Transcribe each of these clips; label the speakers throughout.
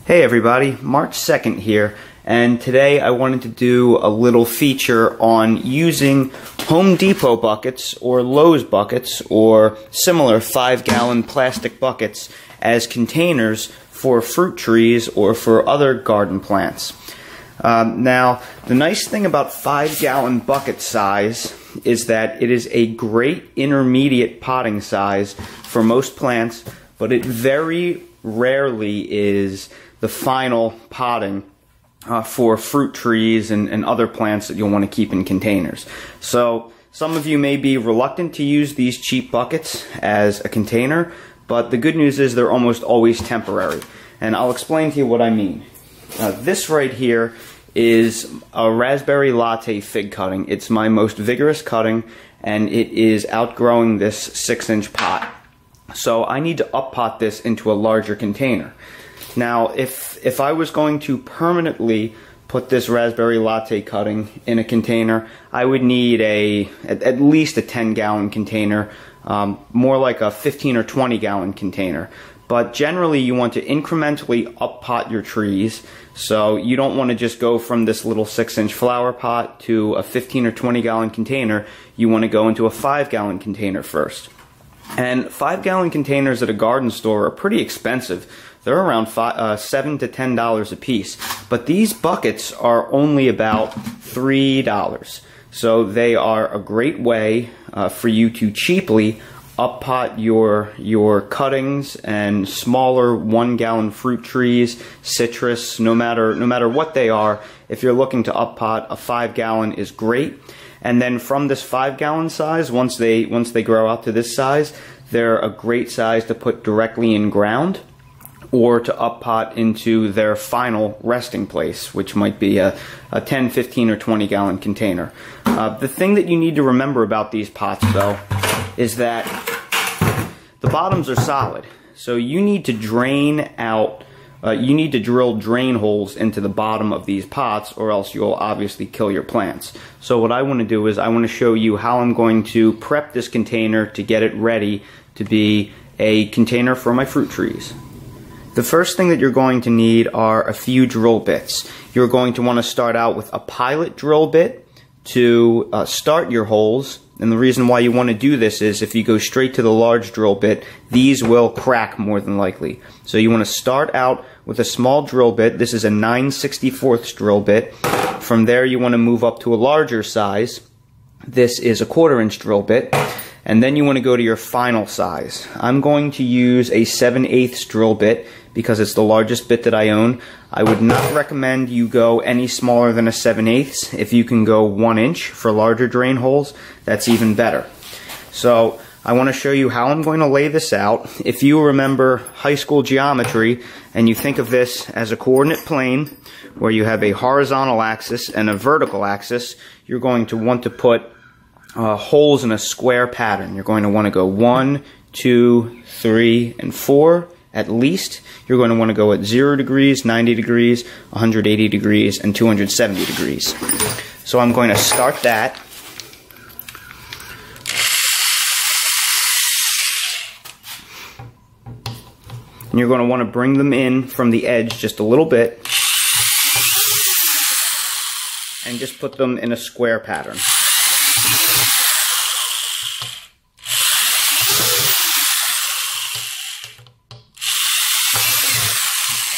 Speaker 1: Hey everybody, March 2nd here, and today I wanted to do a little feature on using Home Depot buckets or Lowe's buckets or similar 5-gallon plastic buckets as containers for fruit trees or for other garden plants. Now, the nice thing about 5-gallon bucket size is that it is a great intermediate potting size for most plants, but it very rarely is the final potting for fruit trees and other plants that you'll want to keep in containers. So some of you may be reluctant to use these cheap buckets as a container, but the good news is they're almost always temporary. And I'll explain to you what I mean. This right here is a raspberry latte fig cutting. It's my most vigorous cutting, and it is outgrowing this 6-inch pot. So I need to up-pot this into a larger container. Now, if I was going to permanently put this raspberry latte cutting in a container, I would need at least a 10-gallon container, more like a 15 or 20-gallon container. But generally, you want to incrementally up-pot your trees, so you don't want to just go from this little 6-inch flower pot to a 15 or 20-gallon container. You want to go into a 5-gallon container first. And 5-gallon containers at a garden store are pretty expensive. They're around $7 to $10 a piece. But these buckets are only about $3. So they are a great way for you to cheaply up-pot your cuttings and smaller 1-gallon fruit trees, citrus, no matter what they are. If you're looking to up-pot, a 5-gallon is great. And then from this 5-gallon size, once they grow out to this size, they're a great size to put directly in ground or to up-pot into their final resting place, which might be a 10, 15, or 20-gallon container. The thing that you need to remember about these pots, though, is that the bottoms are solid. So you need to drain out, you need to drill drain holes into the bottom of these pots, or else you'll obviously kill your plants. So what I want to do is I want to show you how I'm going to prep this container to get it ready to be a container for my fruit trees. The first thing that you're going to need are a few drill bits. You're going to want to start out with a pilot drill bit to start your holes. And the reason why you want to do this is if you go straight to the large drill bit, these will crack more than likely. So you want to start out with a small drill bit. This is a 9/64 drill bit. From there you want to move up to a larger size. This is a 1/4-inch drill bit. And then you want to go to your final size. I'm going to use a 7/8 drill bit because it's the largest bit that I own. I would not recommend you go any smaller than a 7/8. If you can go 1 inch for larger drain holes, that's even better. So I want to show you how I'm going to lay this out. If you remember high school geometry and you think of this as a coordinate plane where you have a horizontal axis and a vertical axis, you're going to want to put holes in a square pattern. You're going to want to go 1, 2, 3, and 4 at least. You're going to want to go at 0 degrees, 90 degrees, 180 degrees, and 270 degrees. So I'm going to start that. And you're going to want to bring them in from the edge just a little bit and just put them in a square pattern.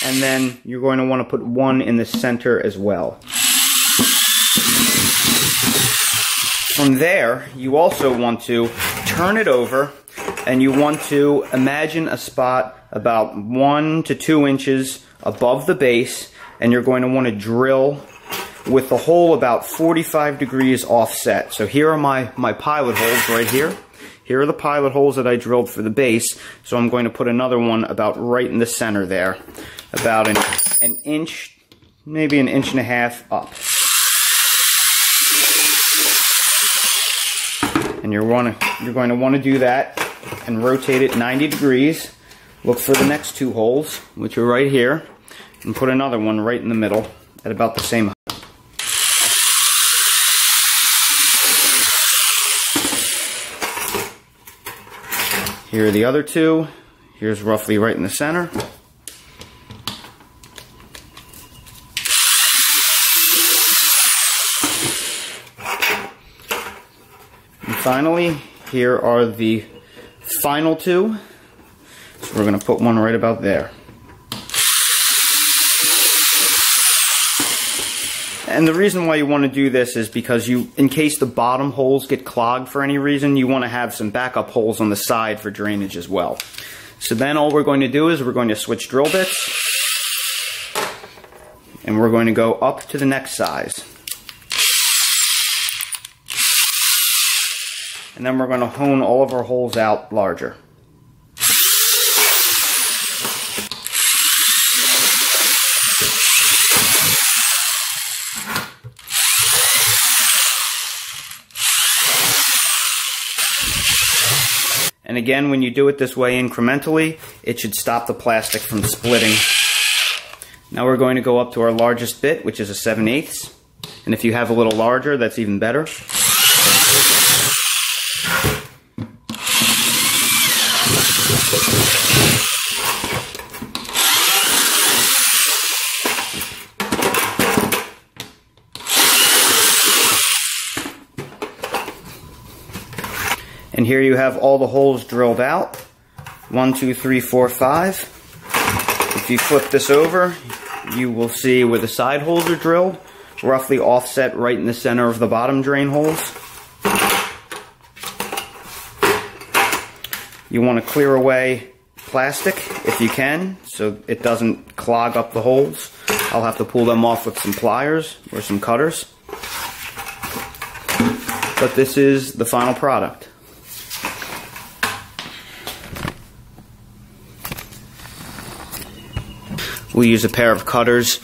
Speaker 1: And then you're going to want to put one in the center as well. From there, you also want to turn it over, and you want to imagine a spot about 1 to 2 inches above the base, and you're going to want to drill with the hole about 45 degrees offset. So here are my pilot holes right here. Here are the pilot holes that I drilled for the base, so I'm going to put another one about right in the center there, about an inch, maybe an inch and a half up. And you're going to want to do that and rotate it 90 degrees. Look for the next 2 holes, which are right here, and put another one right in the middle at about the same height. Here are the other 2. Here's roughly right in the center. finally, here are the final two. So we're going to put one right about there. And the reason why you want to do this is because in case the bottom holes get clogged for any reason, you want to have some backup holes on the side for drainage as well. So then all we're going to do is we're going to switch drill bits, and we're going to go up to the next size. And then we're going to hone all of our holes out larger. And again, when you do it this way incrementally, it should stop the plastic from splitting. Now we're going to go up to our largest bit, which is a 7/8. And if you have a little larger, that's even better. And here you have all the holes drilled out. 1, 2, 3, 4, 5. If you flip this over, you will see where the side holes are drilled, roughly offset right in the center of the bottom drain holes. You want to clear away plastic if you can, so it doesn't clog up the holes. I'll have to pull them off with some pliers or some cutters. But this is the final product. We'll use a pair of cutters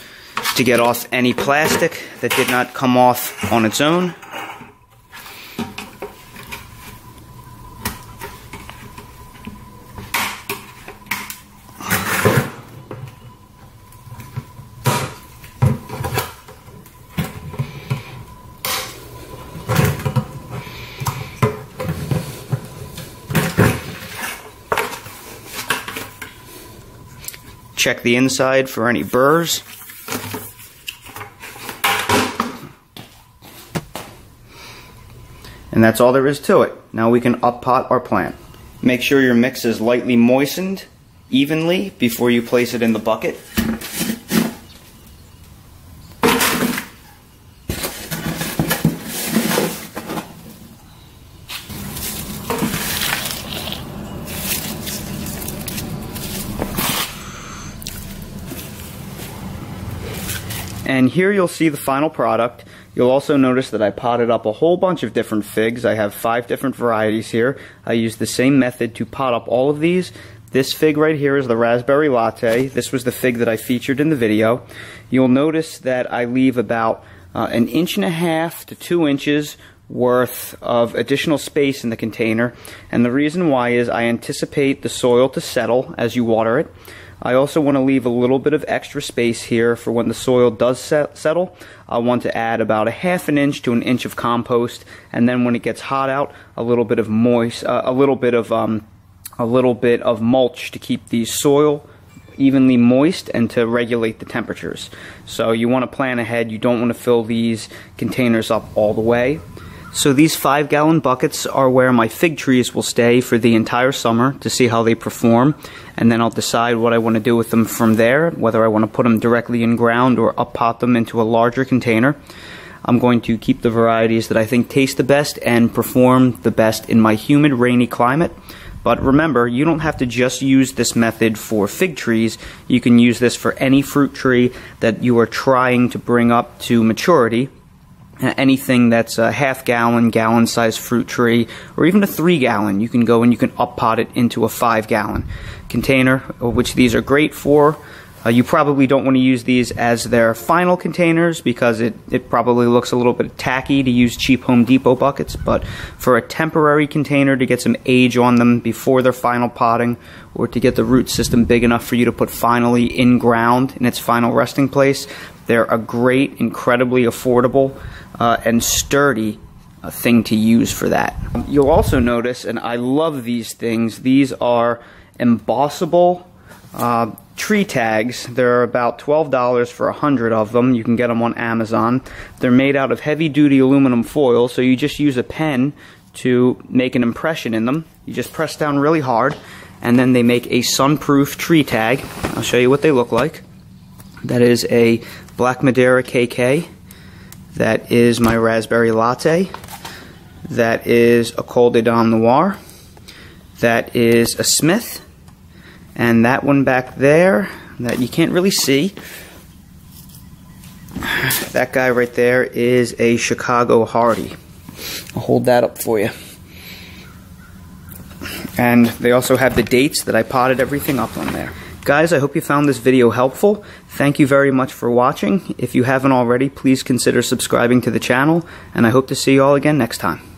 Speaker 1: to get off any plastic that did not come off on its own. Check the inside for any burrs. And that's all there is to it. Now we can up pot our plant. Make sure your mix is lightly moistened evenly before you place it in the bucket. And here you'll see the final product. You'll also notice that I potted up a whole bunch of different figs. I have 5 different varieties here. I used the same method to pot up all of these. This fig right here is the raspberry latte. This was the fig that I featured in the video. You'll notice that I leave about 1.5 inches to 2 inches worth of additional space in the container. And the reason why is I anticipate the soil to settle as you water it. I also want to leave a little bit of extra space here for when the soil does settle. I want to add about 1/2 inch to 1 inch of compost, and then when it gets hot out, a little bit of mulch to keep the soil evenly moist and to regulate the temperatures. So you want to plan ahead. You don't want to fill these containers up all the way. So these 5-gallon buckets are where my fig trees will stay for the entire summer to see how they perform, and then I'll decide what I want to do with them from there, whether I want to put them directly in ground or up pot them into a larger container. I'm going to keep the varieties that I think taste the best and perform the best in my humid, rainy climate. But remember, you don't have to just use this method for fig trees. You can use this for any fruit tree that you are trying to bring up to maturity. Anything that's a 1/2 gallon, gallon-sized fruit tree, or even a 3-gallon, you can go and you can up pot it into a 5-gallon container, which these are great for. You probably don't want to use these as their final containers because it probably looks a little bit tacky to use cheap Home Depot buckets, but for a temporary container to get some age on them before their final potting, or to get the root system big enough for you to put finally in ground in its final resting place, they're a great, incredibly affordable and sturdy thing to use for that. You'll also notice, and I love these things, these are embossable tree tags. They're about $12 for 100 of them. You can get them on Amazon. They're made out of heavy-duty aluminum foil, so you just use a pen to make an impression in them. You just press down really hard, and then they make a sunproof tree tag. I'll show you what they look like. That is a Black Madeira KK. That is my Raspberry Latte. That is a Col de Dame Noir. That is a Smith. And that one back there, that you can't really see, that guy right there is a Chicago Hardy. I'll hold that up for you. And they also have the dates that I potted everything up on there. Guys, I hope you found this video helpful. Thank you very much for watching. If you haven't already, please consider subscribing to the channel, and I hope to see you all again next time.